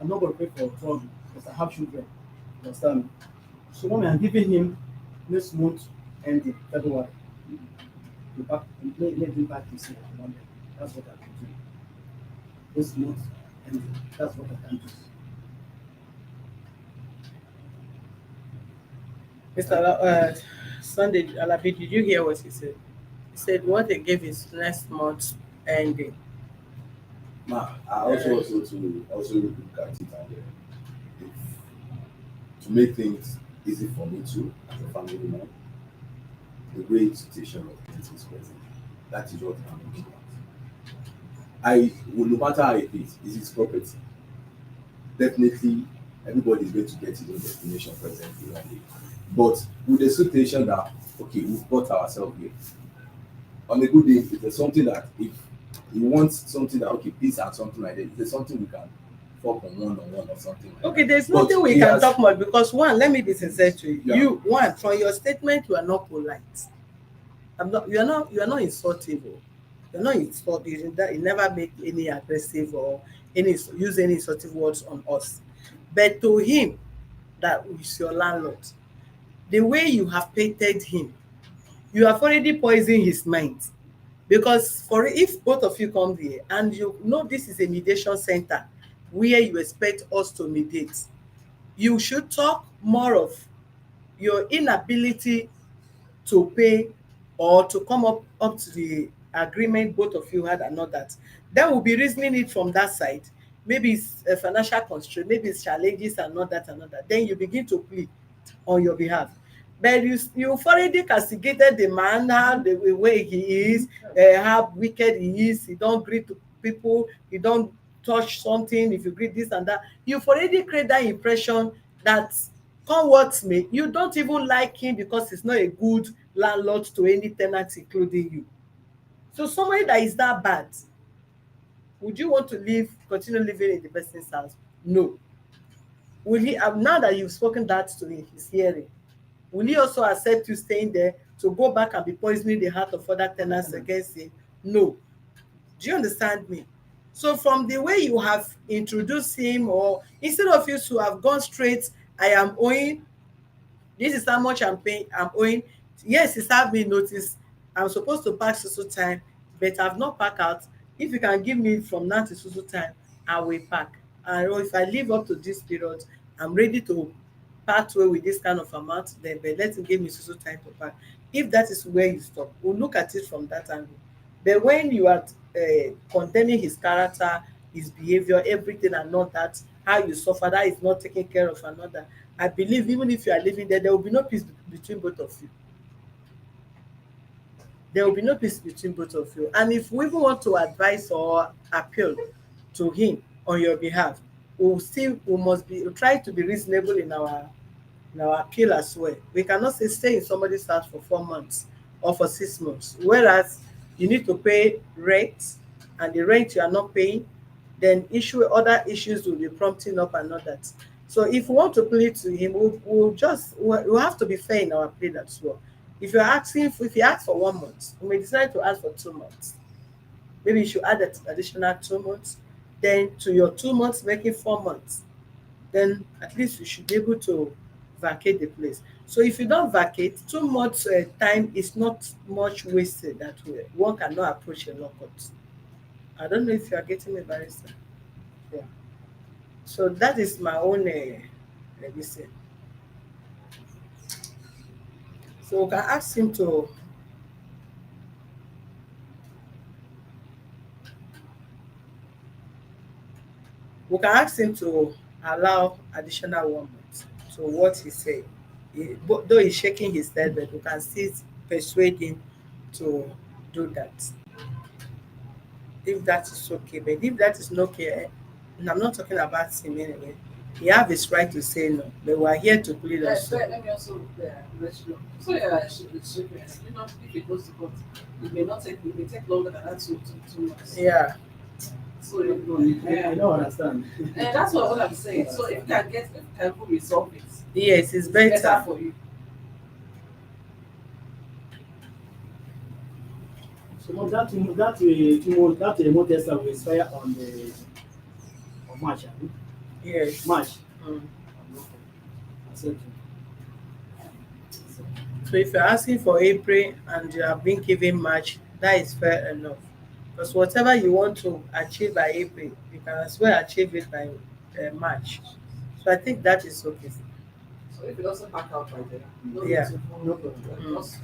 I'm not going to pay for trouble because I have children. You understand me? So, mommy, I'm giving him next month ending February. To back, let him back his money. That's what I can do. This month ending. That's what I can do. Mr. Sunday Alabi, did you hear what he said? He said what they gave is next month ending. I also look at it and if, to make things easy for me too as a family man, the way situation of things is present. That is what I'm looking at. No matter how it is his property. Definitely, everybody is going to get his own destination presently one day. But with the situation that okay, we've bought ourselves here. On a good day, if there's something that if you want something that okay, peace and something like that, if there's something we can talk on one or something like Okay, that. there's But nothing we he can has- talk about because one, let me be sincere to you. Yeah. You one, from your statement, you are not polite. You are not insultive. You're not insulting. You never make any aggressive or use any insultive words on us. But to him, that is your landlord. The way you have painted him, you have already poisoned his mind. Because for if both of you come here and you know this is a mediation center where you expect us to mediate, you should talk more of your inability to pay or to come up to the agreement both of you had and all that, then we'll be reasoning it from that side. Maybe it's a financial constraint, maybe it's challenges and all that and all that, then you begin to plead on your behalf. But you've already castigated the man, how the way he is, how wicked he is, he don't greet to people, he don't touch something if you greet this and that. You've already created that impression that come what may, you don't even like him because he's not a good landlord to any tenant, including you. So somebody that is that bad, would you want to continue living in the person's house? No. Will he, now that you've spoken that to his hearing, will he also accept you staying there to go back and be poisoning the heart of other tenants against him? No. Do you understand me? So from the way you have introduced him, or instead of you to have gone straight, I am owing, this is how much I'm owing. Yes, it's have me notice I'm supposed to pack so time, but I've not packed out. If you can give me from now to so time, I will pack. And if I live up to this period, I'm ready to part way with this kind of amount, then but let him give me so time to pack. If that is where you stop, we'll look at it from that angle. But when you are condemning his character, his behavior, everything and not that, how you suffer, that is not taking care of another, I believe even if you are living there, there will be no peace between both of you. There will be no peace between both of you. And if we even want to advise or appeal to him on your behalf, we'll try to be reasonable in our appeal as well. We cannot say stay in somebody's house for 4 months or for 6 months, whereas you need to pay rent, and the rent you are not paying, then other issues will be prompting up and all that. So if we want to plead to him, we'll have to be fair in our plea as well. If you ask for 1 month, we may decide to ask for 2 months. Maybe you should add an additional 2 months, then to your 2 months, making 4 months. Then at least you should be able to vacate the place. So if you don't vacate, 2 months time is not much wasted that way. One cannot approach a law court. I don't know if you are getting me, barrister. Yeah. So that is my own let me say. So we can ask him to allow additional 1 month to what he said. Though he's shaking his head, but we can still persuade him to do that. If that is okay. But if that is not okay, and I'm not talking about him anyway, he have his right to say no. But we are here to plead also. Let me also let you know. So yeah, it's shipping. You know, if it goes to court, it may take longer than that 2 months. Yeah. So I don't understand. and that's what I'm saying. So if you can resolve it, Yes, it's it's better better. for you. So now that remote tester will expire on March, abi? Yes. March. Mm. Accept. So if you're asking for April and you have been given March, that is fair enough. Because whatever you want to achieve by April, you can as well achieve it by March. So I think that is okay. So if it doesn't back out by then, no Yeah. need to No problem. Mm. just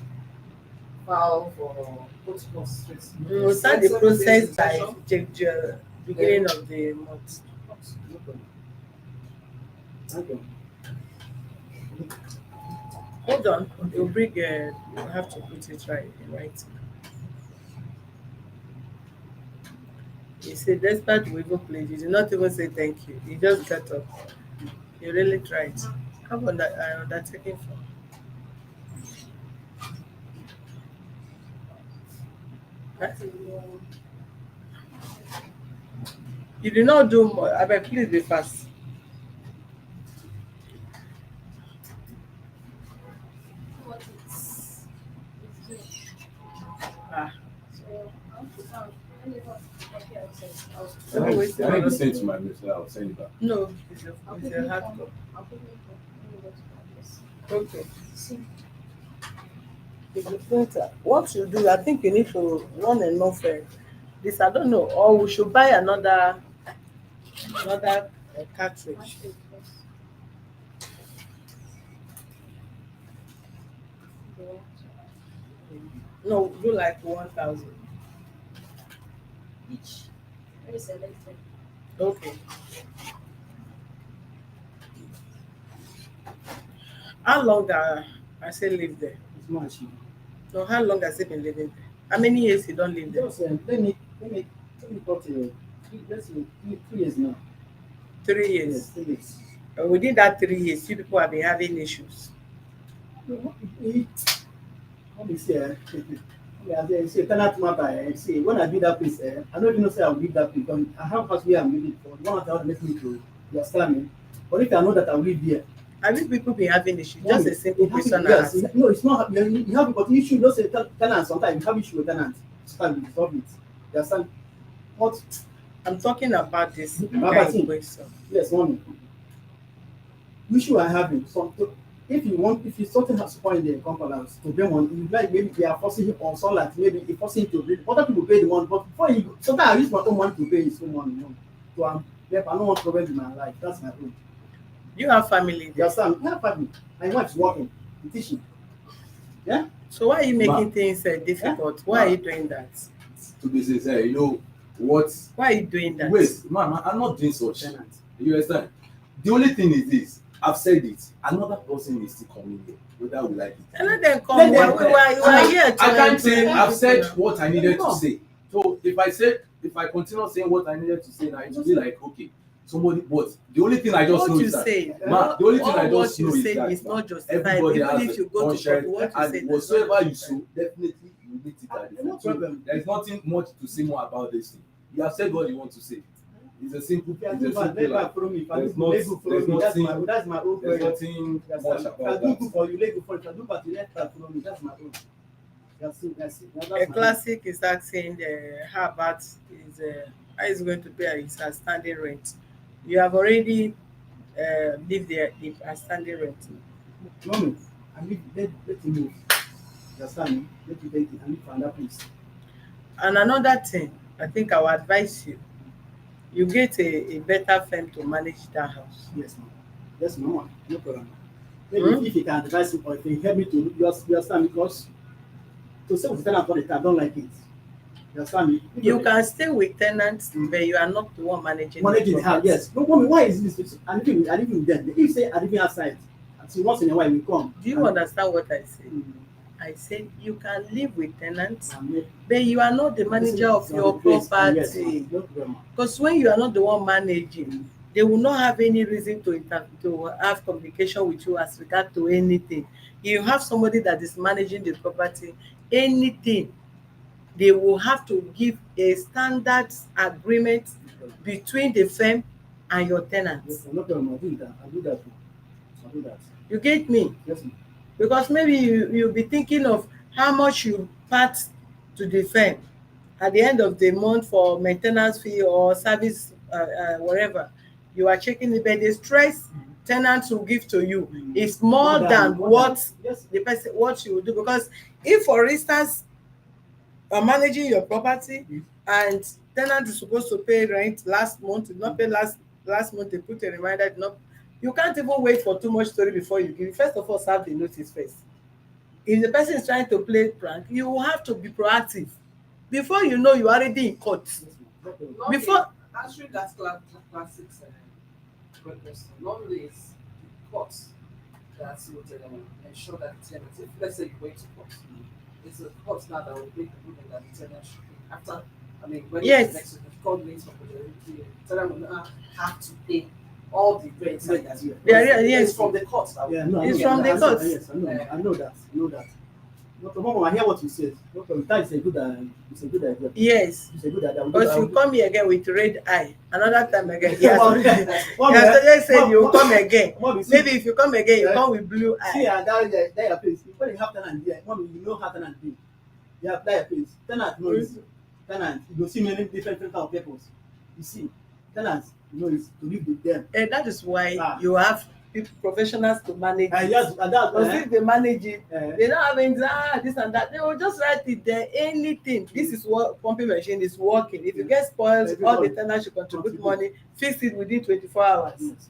file for post straight. We'll start the process by beginning Yeah. of the month. No problem. Thank you. Hold on, you have to put it right in writing. He said, despite we even played, you did not even say thank you. You just got up. You really tried. How about that? I undertaking for. Huh? You did not do more. I beg, please be fast. What it's doing. Ah, So let me go copy outside. let me wait. I need to send it to my mister. I'll send it back. No, I'll it's put a me hard on. copy. I'll put me on. Let me go to my office. Okay. See. It's the printer. What you do, I think you need to run enough this. I don't know, or we should buy another cartridge. Match it first. The one. No, do like 1,000 Each. Very selected. Okay. How long I say live there? It's much. No, how long has he been living there? How many years he don't live there? Just let me got let's say 3 years now. 3 years. Yes, 3 years. Within that 3 years, you people have been having issues. No, let me see. Yeah, they say tenant matter. See, when I do that place, I don't even know say I will leave that place. Because I have house where I'm living for. The one that want to make me to. You understand me? But if I know that I will live there, Have you people been having issues? Just mommy, a simple you have question I yes, ask. no, it's not. You have but issue. Don't say tenant. Sometimes you have issue with tenant. Sometimes you solve it. You understand? But I'm talking about this Baba kind of thing. question. Yes, mommy. Issue I have with some if you something has spoiled in the compound house to bring one, you like maybe they are forcing him or some like maybe they forcing him to bring other people pay the one, but before you sometimes I use my own money to pay his own money, you know. So I don't want problem in my life. That's my own. You have family You there. understand? Yeah, family. My wife is working, teaching. Yeah? So why are you making Ma. things difficult? Why are you doing that? To be sincere, you know what? Why are you doing that? Wait, man, I'm not doing such. Tenant. You understand? The only thing is this. I've said it. Another person is still coming here, whether we like it. And let them come. Let We them are here to I can't say to- I've said what I needed to No. say. So if I continue saying what I needed to say now, it will be like okay, somebody. But the only thing I just what know you is that, say. ma, the only thing I what just you know is say that is not justified. everybody Even has if a you go to court, conscience, what you say and is not whatsoever you justified. sow, definitely you meet it at the No end. So problem. there is nothing much to say more about this thing. You have said what you want to say. It's a simple. If I It's do a bad, simple let life. God follow me. If I There's do not- let God follow there's me. nothing- That's my own There's prayer. nothing Yes, much sir. If I about do that. good for you, let go for it. If I do bad, you let God follow me. That's my own. That's it. A That's my classic is asking how about is how is going to pay his outstanding rent. You have already lived there the outstanding rent. own. Mommy, I need let you move. You understand me? Let you take it. I need for another place. And another thing, I think I will advise you, you get a better firm to manage that house. Yes, ma'am. Yes, ma'am. No problem. Maybe Hmm? if you can advise me or if you help me to you understand because to stay with the tenant all the time, I don't like it. You understand me? You can stay with tenants, but you are not the one managing managing the house, property. yes. No, mommy, why is this? I live in them. If say I live outside, so once in a while we come. Do you understand what I say? Mm. I said you can live with tenants, And but you are not the manager of your yes, property. no problem. Because when you are not the one managing, they will not have any reason to have communication with you as regard to anything. You have somebody that is managing the property, anything, they will have to give a standard agreement between the firm and your tenants. No problem. I'll do that. I'll do that. You get me? Yes, ma'am. Because maybe you'll be thinking of how much you part to the firm at the end of the month for maintenance fee or service whatever you are checking it, but the stress tenants will give to you is more than what yes. the person what you will do. Because if for instance you are managing your property and tenant is supposed to pay rent last month, did not pay last month, they put a reminder, did not, you can't even wait for too much story before you give. First of all, serve the notice first. If the person is trying to play prank, you will have to be proactive. Before you know, you're already in court. Yes, ma'am. No problem. Normally, Before- answering that classic question, normally it's the court that would ensure that the tenant, if let's say you wait to court, it's the court now that will make the ruling that the tenant should pay after. I mean, when Yes. it's next to the court meets up with the tenant will now have to pay all the rent. Yes. Yes. It's from the court. That Yeah, no, It's I know, from the I know, court. Yes, I know that. No problem. I hear what you said. No problem. That is it's a good idea. Yes. It's a good idea. But you come here again with red eye. Another time again. Mom, Yes. mom, Yes, say mom, you mom, come again. mom, see, Maybe if you come again, you Yeah. come with blue see, eye. that your place. When you have tenant there, mom, you know how tenant be. You have that your place. Tenant knows. Tenant, you go see many different kind of people. You see, tenants knows to live with them. And that is why you have people, professionals to manage And it. yes, and that's Because if they manage it, uh, they don't have any this and that. They will just write it there. Anything. This is what pumping machine is working. If you get spoiled, all the tenants should contribute money. Fix it within 24 hours. yes.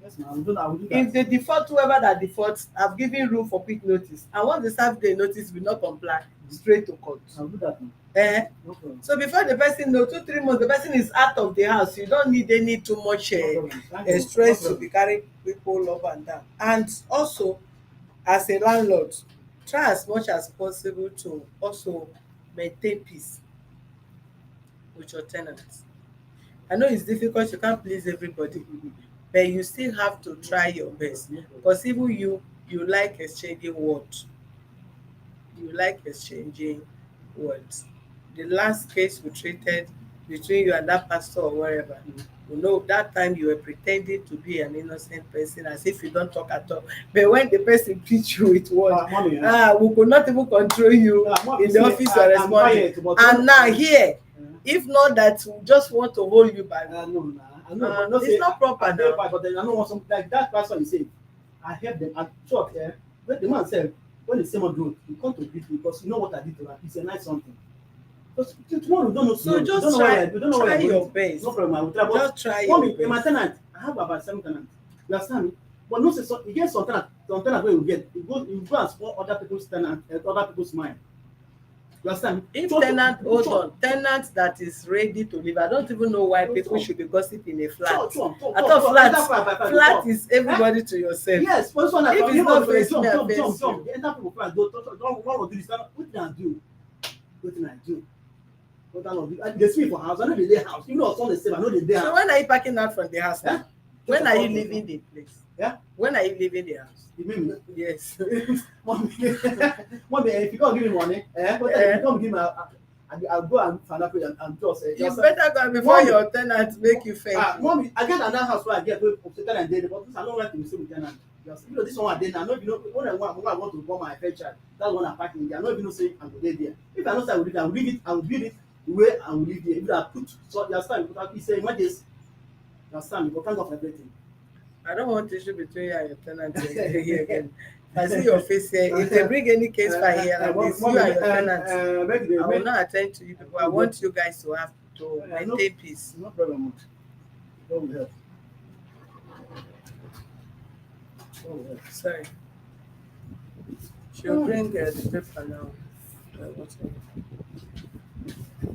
Yes, ma'am. I will do If that. they default, whoever that defaults, I've given room for quick notice. And once they serve the notice, will not comply, straight to court. I will do that, ma'am. No problem. So before the person know 2-3 months, the person is out of the house. You don't need any too much stress to be carrying people up and down. And also, as a landlord, try as much as possible to also maintain peace with your tenants. I know it's difficult, you can't please everybody, but you still have to try your best, because even you like exchanging words. You like exchanging words. The last case we treated between you and that pastor or wherever, you know, that time you were pretending to be an innocent person as if you don't talk at all. But when the person beat you with words, we could not even control you in the office you are responding. And now here, if not that we just want to hold you back. It's not proper now. But then I know some like that pastor you say, I help them at church. When the man said, when the sermon goes, you come to greet me because you know what I did to her. It's a nice something. Because tomorrow you don't know. So just try your best. No problem. I will try. Just try your best. In my tenant, I have about 7 tenants. You understand me? But no, so you get some tenant where you get, you go and spoil other people's tenant, other people's mind. You understand? If tenant that is ready to live, I don't even know why people should be gossiping in a flat. I thought flat is everybody to yourself. Yes, but this one if it's not face me, jump. The entire people flat don't want to do this. What can I do? What can I do? What can I do? They speak for house. I know they dey house. Even though it's on the same, I know they dey house. So when are you packing out from the house now? When are you leaving the place? Yeah. When are you leaving the house? You mean me? Yes. Mommy, if you can't give me money, if you can't give me, I'll go and find out and just. You better go before mommy, your tenant make you faint. Mommy, I get another house where I get tenant there, but I don't like to receive with tenant. Just this one I did. I know you know when I want to born my first child, that's one I pack in there. I know you know say I go there. If I know say I will leave it, I will build it the way I will live there. If I put so you understand, it's a emergency. You understand? You can't go for everything. I don't want issue between you and your tenant here again. I see your face here. If they bring any case file here like this, you and your tenant, I will not attend to you people. I want you guys to have to maintain peace. No problem. That will help. Sorry. She'll bring the paper now.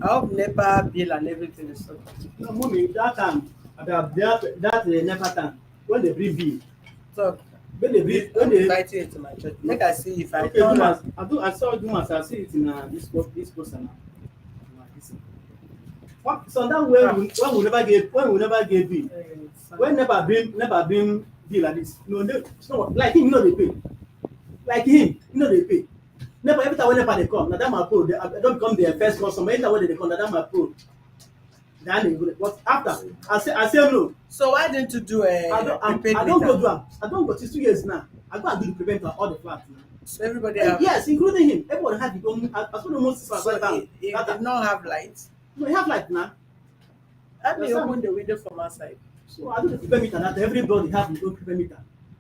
I hope NEPA bill and everything is sorted. No, mommy, that time, that NEPA time, when they bring bill. So, when they invite you into my church. Make I see if I turn out. I saw Dumas. I see it in this poster now. So that when we never get bill. When never bring bill like this. No, it's not like him. You know they pay. Like him, you know they pay. Never every time whenever they come, now that my pro. I don't become their first customer. Every time when they come, now that my pro. Then they go. But after I say no. So why didn't you do a? I don't go do. I don't go. It's 2 years now. I go and do the prevent on all the flats. So everybody have. Yes, including him. Everybody have his own. As for the most part, so he did not have lights. No, he have light now. Let me open the window from outside. So I do the prepare meter. That everybody have his own prepare meter.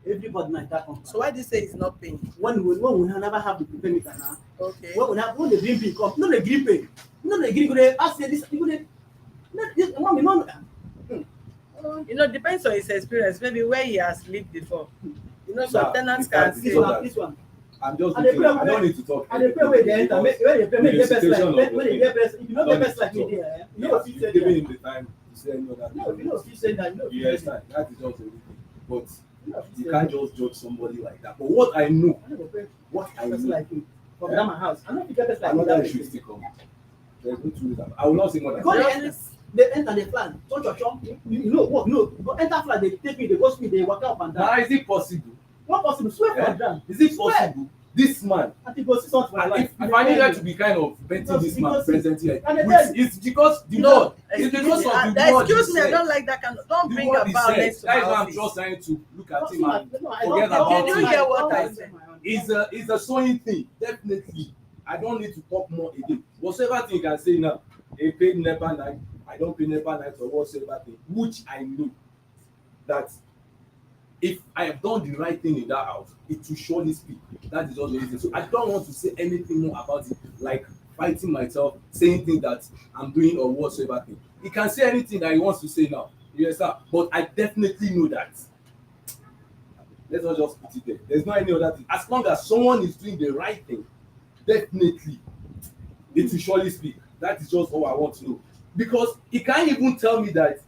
Everybody like that. So why do you say it's not paying? When we never have the prepare meter now. Okay. When the green bill come, no the green pay. No the green go dey ask this. You know, depends on his experience. Maybe where he has lived before. You know, some tenants can say this one. I'm just looking. I don't need to talk. And they pay where they enter. When they pay, when they get best like when they get best. If you don't get best like me there, you know if you giving him the time to say no that. No, you know if you say that, you yes, that is just everything. But you can't just judge somebody like that. But what I know, what I know, like you from my house. I know if you get best like another issue still come. There's no truth. I will not say more than they enter the flat. You know what? No, go enter flat. They take me. They go speed. They walk up and down. Now is it possible? What possible? Swear for them. Is it possible? This man. I think go see something for life. If I needed to be kind of betting this man present here, it's because the Lord. It's because of the word. Excuse me, I don't like that kind of. Don't bring about next to my office. I'm just trying to look at him and forget about it. Did you hear what I said? It's a sewing thing, definitely. I don't need to talk more again. Whatever thing you can say now, a paid NEPA night, I don't pay NEPA night or whatever thing, which I know that if I have done the right thing in that house, it will surely speak. That is all the reason. So I don't want to say anything more about it, like fighting myself, saying things that I'm doing or whatsoever thing. He can say anything that he wants to say now, yes sir. But I definitely know that Let's not just put it there. There's not any other thing. As long as someone is doing the right thing, definitely it will surely speak. That is just all I want to know. Because he can't even tell me that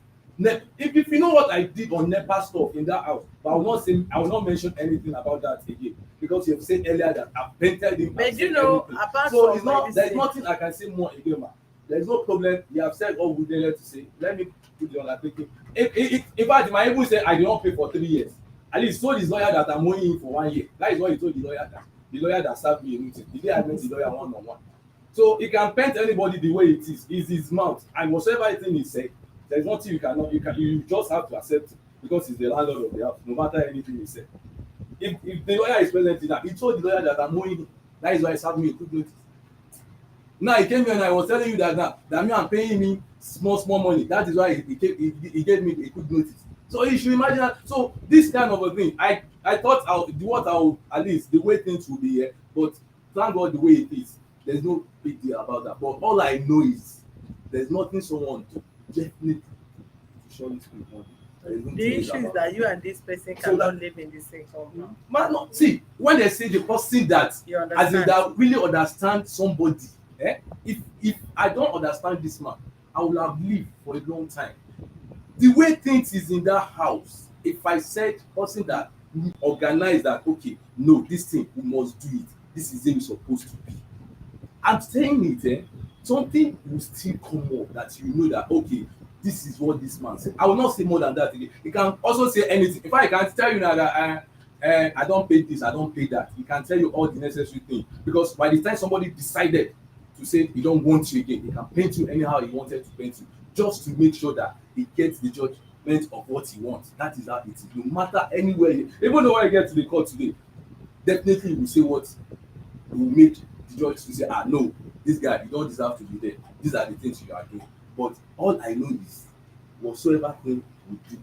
if you know what I did on NEPA stuff in that house, but I will not mention anything about that again. Because you have said earlier that I've painted him. But I've you said know, everything. apart So from it's not there's medicine, nothing I can say more again, ma. There's no problem. You have said all we needed to say. Let me put the undertaking. In fact, he might even say I did not pay for 3 years. At least told his lawyer that I'm owing him for 1 year. That is what he told the lawyer that served me a meeting. The day I met the lawyer one on one. So he can paint anybody the way it is. It's his mouth, and whatever thing he said, there's nothing you just have to accept it because he's the landlord of the house, no matter anything he said. If the lawyer is present in that, he told the lawyer that I'm owing him. That is why he served me a quick notice. Now he came here and I was telling you that now that me I'm paying me small money. That is why he gave me a quick notice. So you should imagine that. So this kind of a thing, I thought I'll at least the way things will be here, but thank God the way it is. There's no big deal about that. But all I know is there's nothing someone to definitely surely speak on. the issue is that you and this person cannot live in the same compound. Man, no, see, when they say the person that You as in understand? that really understand somebody, if I don't understand this man, I will have lived for a long time. The way things is in that house, if I said person that organize that, okay, no, this thing we must do it, this is how it's supposed to be, I'm saying it, something will still come up that you know that okay, this is what this man said. I will not say more than that again. He can also say anything. In fact, I can tell you now that I don't pay this, I don't pay that. He can tell you all the necessary things because by the time somebody decided to say he don't want you again, he can paint you anyhow he wanted to paint you, just to make sure that he gets the judgment of what he wants. That is how it is. No matter anywhere, even though when you get to the court today, definitely he will say what will make the judge to say, ah no, this guy you don't deserve to be there. These are the things you are doing. But all I know is whatsoever thing we do,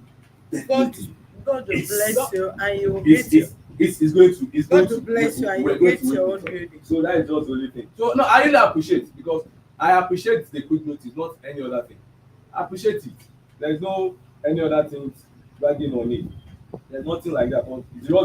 definitely God will It's bless not- you and you will it's get it's going to it's God going will to bless you and we're you going get to your wait own for it. building. So that is just the only thing. So no, I really appreciate because I appreciate the quick notice, not any other thing. I appreciate it. There is no any other thing dragging on it. There's nothing like that. But it's just